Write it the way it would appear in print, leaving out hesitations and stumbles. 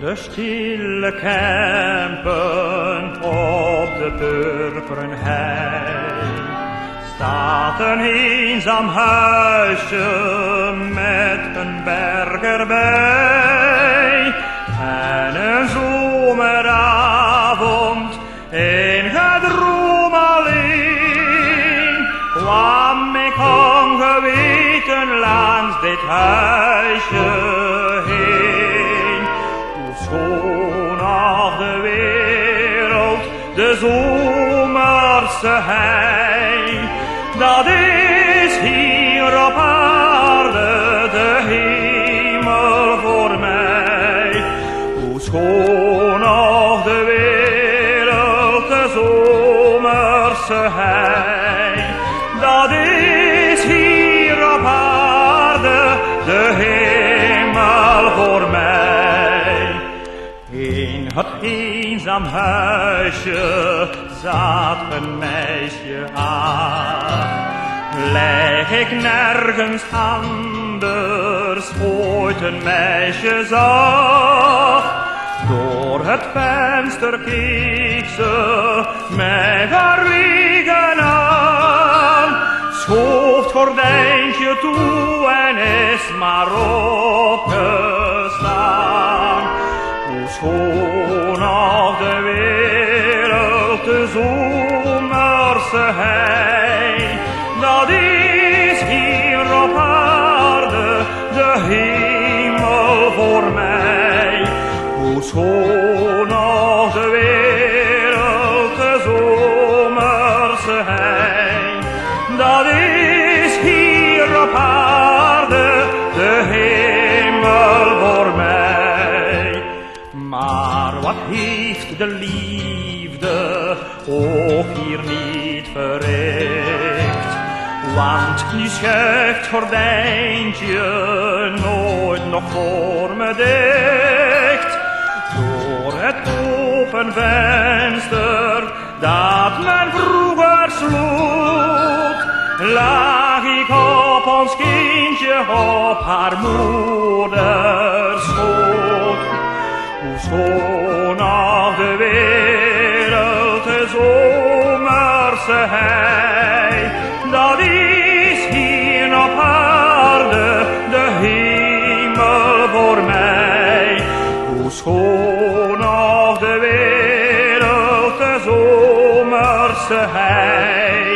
De stille Kempen op de Purp'ren hei staat een eenzaam huisje met een berg erbij. En een zomeravond in gedroom alleen kwam ik ongeweten langs dit huisje heen. Hoe schoon ach de wereld, de zomerse hei, dat is hier op aarde de hemel voor mij. Hoe schoon ach de wereld, de zomerse hei, dat is hier op aarde de hemel voor mij. In het eenzaam huisje zat een meisje aan. Leg ik nergens anders ooit een meisje zag. Door het venster keek ze mij verwegen aan. Schoof het gordijntje toe en is maar opgestaan. Hoe schoon ach de wereld, de zomerse hei, dat is hier op aarde de hemel voor mij. Hoe schoon ach de wereld, de zomerse hei, dat is hier op aarde de hemel voor mij. Maar wat heeft de liefde ook hier niet verricht? Want die schuift gordijntje nooit nog voor me dicht. Door het open venster dat men vroeger sloot, lag ik op ons kindje op haar moeders schoot. Hoe schoon ach de wereld, de zomerse hei, dat is hier op aarde de hemel voor mij. Hoe schoon ach de wereld, de zomerse hei,